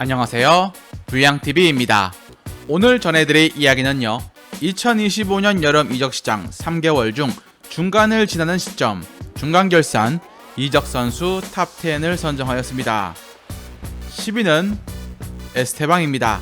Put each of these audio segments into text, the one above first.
안녕하세요, 불량TV입니다. 오늘 전해드릴 이야기는요, 2025년 여름 이적시장 3개월 중 중간을 지나는 시점, 중간결산 이적 선수 탑10을 선정하였습니다. 10위는 에스테방입니다.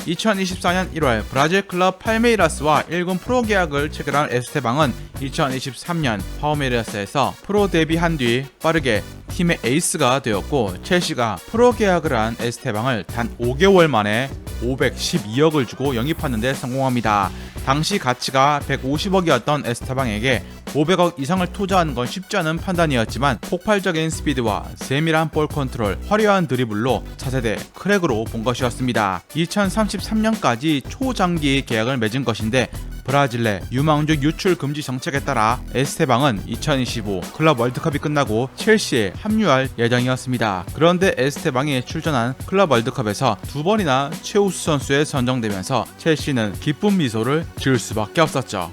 2024년 1월 브라질 클럽 팔메이라스와 1군 프로 계약을 체결한 에스테방은 2023년 파메이라스에서 프로 데뷔한 뒤 빠르게 팀의 에이스가 되었고, 첼시가 프로 계약을 한 에스테방을 단 5개월 만에 512억을 주고 영입하는 데 성공합니다. 당시 가치가 150억이었던 에스테방에게 500억 이상을 투자하는 건 쉽지 않은 판단이었지만, 폭발적인 스피드와 세밀한 볼 컨트롤, 화려한 드리블로 차세대 크랙으로 본 것이었습니다. 2033년까지 초장기 계약을 맺은 것인데, 브라질 내 유망주 유출 금지 정책에 따라 에스테방은 2025 클럽 월드컵이 끝나고 첼시에 합류할 예정이었습니다. 그런데 에스테방이 출전한 클럽 월드컵에서 2번이나 최우수 선수에 선정되면서 첼시는 기쁜 미소를 지을 수밖에 없었죠.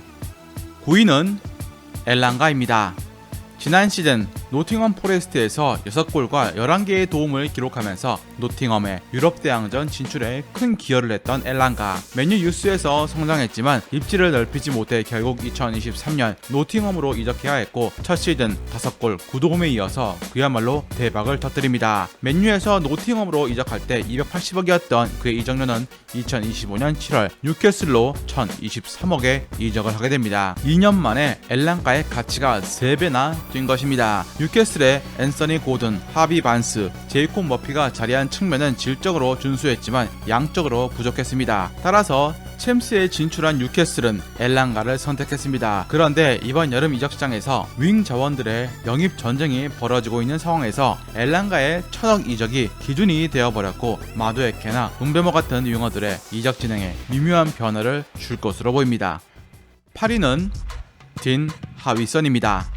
9위는 엘랑가입니다. 지난 시즌 노팅엄 포레스트에서 6골과 11개의 도움을 기록하면서 노팅엄의 유럽 대항전 진출에 큰 기여를 했던 엘랑가. 맨유 유스에서 성장했지만 입지를 넓히지 못해 결국 2023년 노팅엄으로 이적해야 했고, 첫 시즌 5골 9도움에 이어서 그야말로 대박을 터뜨립니다. 맨유에서 노팅엄으로 이적할 때 280억이었던 그의 이적료는 2025년 7월 뉴캐슬로 1023억에 이적을 하게 됩니다. 2년 만에 엘랑가의 가치가 3배나 뛴 것입니다. 뉴캐슬의 앤서니 고든, 하비 반스, 제이콥 머피가 자리한 측면은 질적으로 준수했지만 양적으로 부족했습니다. 따라서 챔스에 진출한 뉴캐슬은 엘랑가를 선택했습니다. 그런데 이번 여름 이적 시장에서 윙 자원들의 영입 전쟁이 벌어지고 있는 상황에서 엘랑가의 1000억 이적이 기준이 되어버렸고, 마두에케나 은베모 같은 윙어들의 이적 진행에 미묘한 변화를 줄 것으로 보입니다. 8위는 딘 하위선입니다.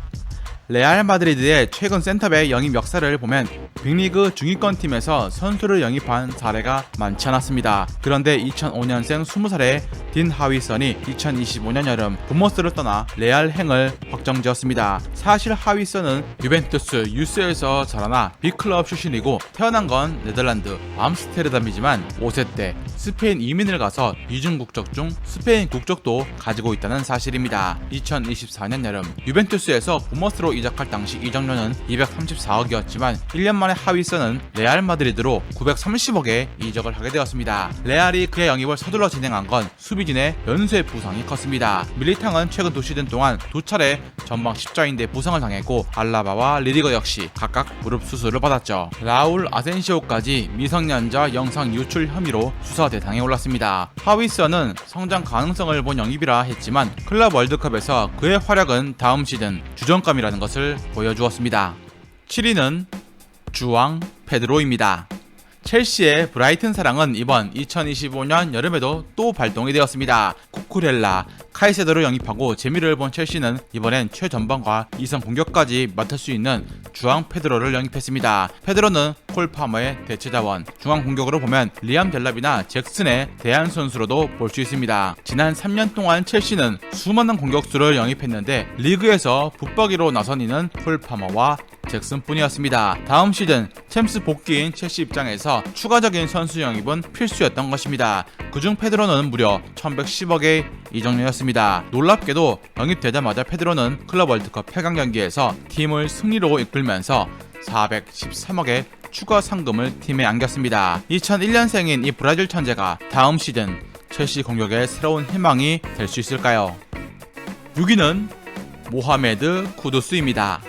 레알 마드리드의 최근 센터백 영입 역사를 보면 빅리그 중위권 팀에서 선수를 영입한 사례가 많지 않았습니다. 그런데 2005년생 20살의 딘 하위선이 2025년 여름 보머스를 떠나 레알 행을 확정지었습니다. 사실 하위선은 유벤투스 유스에서 자라나 빅클럽 출신이고, 태어난 건 네덜란드 암스테르담이지만 5세 때 스페인 이민을 가서 이중 국적 중 스페인 국적도 가지고 있다는 사실입니다. 2024년 여름 유벤투스에서 보머스로 이적할 당시 이적료는 234억이었지만 1년 만에 하위선은 레알 마드리드로 930억에 이적을 하게 되었습니다. 레알이 그의 영입을 서둘러 진행한 건 수비진의 연쇄 부상이 컸습니다. 밀리탕은 최근 2시즌 동안 2차례 전방 십자인대 부상을 당했고, 알라바와 리디거 역시 각각 무릎 수술을 받았죠. 라울 아센시오까지 미성년자 영상 유출 혐의로 수사 대상에 올랐습니다. 하위선은 성장 가능성을 본 영입이라 했지만 클럽 월드컵에서 그의 활약은 다음 시즌 주전감이라는 것을 보여주었습니다. 7위는 주앙 페드로입니다. 첼시의 브라이튼 사랑은 이번 2025년 여름에도 또 발동이 되었습니다. 쿠쿠렐라, 카이세도를 영입하고 재미를 본 첼시는 이번엔 최전방과 이성 공격까지 맡을 수 있는 주앙 페드로를 영입했습니다. 페드로는 콜 파머의 대체 자원, 중앙 공격으로 보면 리암 델랍이나 잭슨의 대안 선수로도 볼 수 있습니다. 지난 3년 동안 첼시는 수많은 공격수를 영입했는데 리그에서 붙박이로 나선 이는 콜 파머와 잭슨뿐이었습니다. 다음 시즌 챔스 복귀인 첼시 입장에서 추가적인 선수 영입은 필수였던 것입니다. 그중 페드로는 무려 1110억의 이적료였습니다. 놀랍게도 영입되자마자 페드로는 클럽 월드컵 8강 경기에서 팀을 승리로 이끌면서 413억의 추가 상금을 팀에 안겼습니다. 2001년생인 이 브라질 천재가 다음 시즌 첼시 공격의 새로운 희망이 될 수 있을까요? 6위는 모하메드 쿠두스입니다.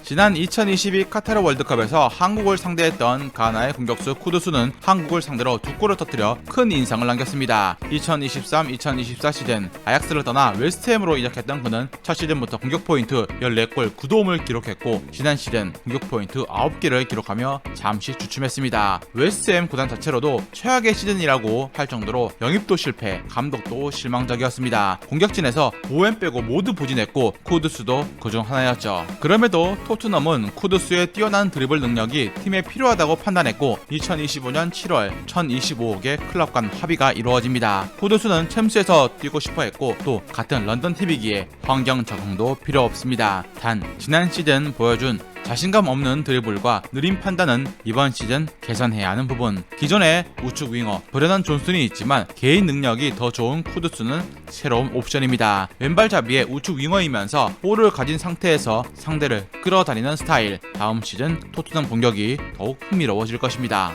지난 2022 카타르 월드컵에서 한국을 상대했던 가나의 공격수 쿠두스는 한국을 상대로 2골을 터뜨려 큰 인상을 남겼습니다. 2023-2024 시즌 아약스를 떠나 웨스트햄으로 이적했던 그는 첫 시즌부터 공격 포인트 14골 9도움을 기록했고, 지난 시즌 공격 포인트 9개를 기록하며 잠시 주춤했습니다. 웨스트햄 구단 자체로도 최악의 시즌이라고 할 정도로 영입도 실패, 감독도 실망적이었습니다. 공격진에서 보웬 빼고 모두 부진했고 쿠두스도 그중 하나였죠. 그럼에도 토트넘은 쿠두스의 뛰어난 드리블 능력이 팀에 필요하다고 판단했고, 2025년 7월 1025억의 클럽 간 합의가 이루어집니다. 쿠두스는 챔스에서 뛰고 싶어 했고, 또 같은 런던 팀이기에 환경 적응도 필요 없습니다. 단 지난 시즌 보여준 자신감 없는 드리블과 느린 판단은 이번 시즌 개선해야 하는 부분. 기존에 우측 윙어 브레넌 존슨이 있지만 개인 능력이 더 좋은 쿠두스는 새로운 옵션입니다. 왼발잡이의 우측 윙어이면서 볼을 가진 상태에서 상대를 끌어다니는 스타일. 다음 시즌 토트넘 공격이 더욱 흥미로워질 것입니다.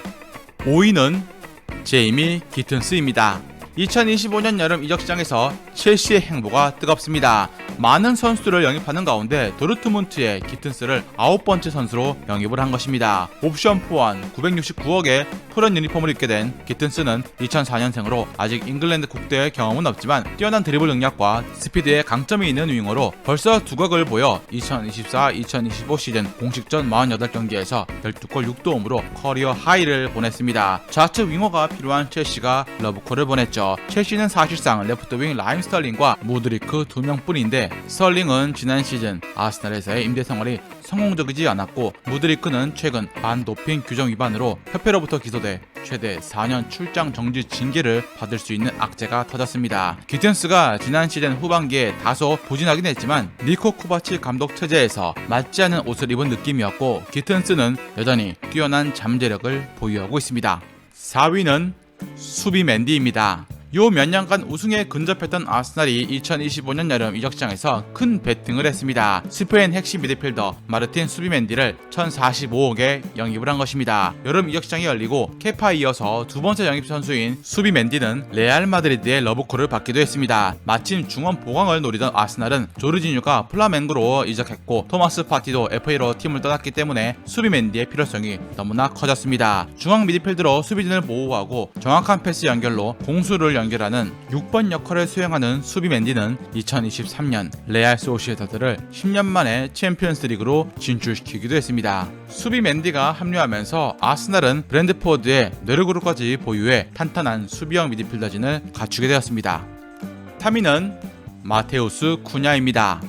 5위는 제이미 기튼스입니다. 2025년 여름 이적 시장에서 첼시의 행보가 뜨겁습니다. 많은 선수들을 영입하는 가운데 도르트문트의 기튼스를 9번째 선수로 영입을 한 것입니다. 옵션 포함 969억의 토런 유니폼을 입게 된 기튼스는 2004년생으로 아직 잉글랜드 국대의 경험은 없지만 뛰어난 드리블 능력과 스피드에 강점이 있는 윙어로 벌써 두각을 보여 2024-2025 시즌 공식전 48경기에서 12골 6도움으로 커리어 하이를 보냈습니다. 좌측 윙어가 필요한 첼시가 러브콜을 보냈죠. 첼시는 사실상 레프트윙 라임 스털링과 무드리크 2명뿐인데 스털링은 지난 시즌 아스날에서의 임대 생활이 성공적이지 않았고 무드리크는 최근 반도핑 규정 위반으로 협회로부터 기소돼 최대 4년 출장 정지 징계를 받을 수 있는 악재가 터졌습니다. 기튼스가 지난 시즌 후반기에 다소 부진하긴 했지만 니코 쿠바치 감독 체제에서 맞지 않은 옷을 입은 느낌이었고 기튼스는 여전히 뛰어난 잠재력을 보유하고 있습니다. 4위는 수비 맨디입니다. 요 몇 년간 우승에 근접했던 아스날이 2025년 여름 이적 시장에서 큰 배팅을 했습니다. 스페인 핵심 미드필더 마르틴 수비맨디를 1045억에 영입을 한 것입니다. 여름 이적 시장이 열리고 케파에 이어서 두 번째 영입 선수인 수비맨디는 레알 마드리드의 러브콜을 받기도 했습니다. 마침 중원 보강을 노리던 아스날은 조르지뉴가 플라멩고로 이적했고 토마스 파티도 FA로 팀을 떠났기 때문에 수비맨디의 필요성이 너무나 커졌습니다. 중앙 미드필더로 수비진을 보호하고 정확한 패스 연결로 공수를 연결하는 6번 역할을 수행하는 수비 맨디는 2023년 레알 소시에다드를 10년 만에 챔피언스 리그로 진출시키기도 했습니다. 수비 맨디가 합류하면서 아스날은 브랜드포드의 네르그룹까지 보유해 탄탄한 수비형 미드필더진을 갖추게 되었습니다. 3위는 마테우스 쿠냐입니다.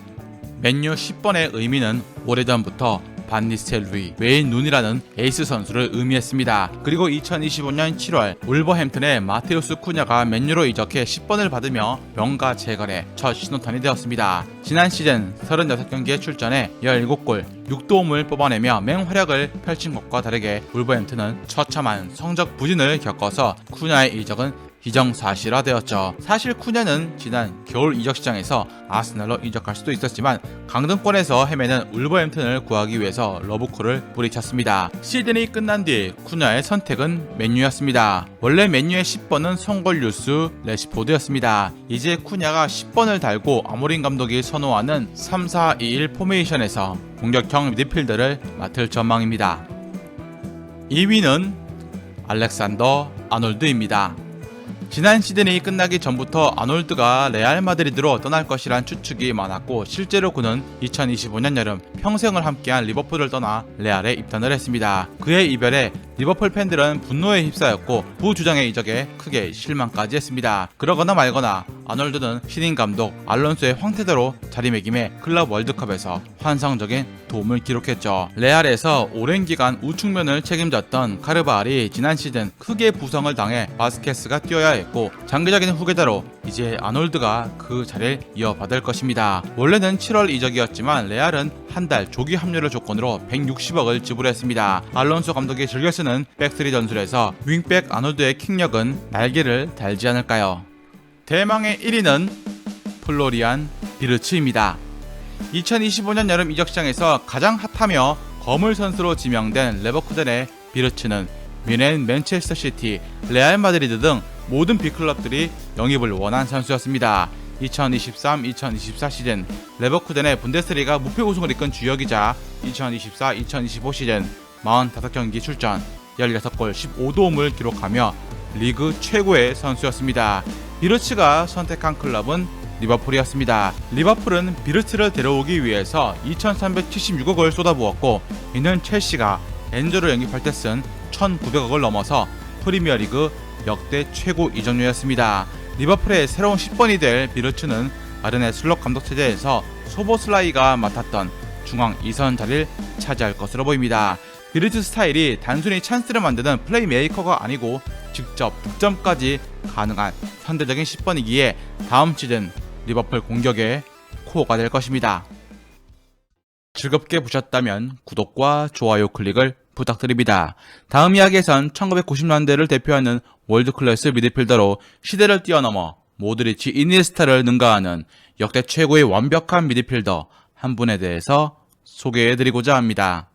맨유 10번의 의미는 오래전부터 반 니스텔루이, 웨인 눈이라는 에이스 선수를 의미했습니다. 그리고 2025년 7월 울버햄튼의 마테우스 쿠냐가 맨유로 이적해 10번을 받으며 명가 재건의 첫 신호탄이 되었습니다. 지난 시즌 36경기에 출전해 17골 6도움을 뽑아내며 맹활약을 펼친 것과 다르게 울버햄튼은 처참한 성적 부진을 겪어서 쿠냐의 이적은 기정사실화되었죠. 사실 쿠냐는 지난 겨울 이적 시장에서 아스날로 이적할 수도 있었지만 강등권에서 헤매는 울버햄튼을 구하기 위해서 러브콜을 뿌리쳤습니다. 시즌이 끝난 뒤 쿠냐의 선택은 맨유였습니다. 원래 맨유의 10번은 송골유스 레시포드였습니다. 이제 쿠냐가 10번을 달고 아모린 감독이 선호하는 3-4-2-1 포메이션에서 공격형 미드필더를 맡을 전망입니다. 2위는 알렉산더 아놀드입니다. 지난 시즌이 끝나기 전부터 아놀드가 레알 마드리드로 떠날 것이란 추측이 많았고 실제로 그는 2025년 여름 평생을 함께한 리버풀을 떠나 레알에 입단을 했습니다. 그의 이별에 리버풀 팬들은 분노에 휩싸였고 부주장의 이적에 크게 실망까지 했습니다. 그러거나 말거나 아놀드는 신인 감독 알론소의 황태자로 자리매김해 클럽 월드컵에서 환상적인 도움을 기록했죠. 레알에서 오랜 기간 우측면을 책임졌던 카르바알이 지난 시즌 크게 부상을 당해 바스케스가 뛰어야 했고 장기적인 후계자로 이제 아놀드가 그 자리를 이어받을 것입니다. 원래는 7월 이적이었지만 레알은 한 달 조기 합류를 조건으로 160억을 지불했습니다. 알론소 감독이 즐겨 쓰는 백스리 전술에서 윙백 아놀드의 킥력은 날개를 달지 않을까요? 대망의 1위는 플로리안 비르츠입니다. 2025년 여름 이적 시장에서 가장 핫하며 거물 선수로 지명된 레버쿠젠의 비르츠는 뮌헨, 맨체스터 시티, 레알 마드리드 등 모든 빅클럽들이 영입을 원한 선수였습니다. 2023-2024 시즌 레버쿠젠의 분데스리가 무패 우승을 이끈 주역이자 2024-2025 시즌 45경기 출전 16골 15도움을 기록하며 리그 최고의 선수였습니다. 비르츠가 선택한 클럽은 리버풀이었습니다. 리버풀은 비르츠를 데려오기 위해서 2376억을 쏟아부었고 이는 첼시가 엔저를 영입할 때 쓴 1900억을 넘어서 프리미어리그 역대 최고 이적료였습니다. 리버풀의 새로운 10번이 될 비르츠는 아르네 슬롯 감독 체제에서 소보슬라이가 맡았던 중앙 2선 자리를 차지할 것으로 보입니다. 비르츠 스타일이 단순히 찬스를 만드는 플레이메이커가 아니고 직접 득점까지 가능한 현대적인 10번이기에 다음 시즌 리버풀 공격의 코어가 될 것입니다. 즐겁게 보셨다면 구독과 좋아요 클릭을 부탁드립니다. 다음 이야기에선 1990년대를 대표하는 월드클래스 미드필더로 시대를 뛰어넘어 모드리치, 이니에스타를 능가하는 역대 최고의 완벽한 미드필더 한 분에 대해서 소개해드리고자 합니다.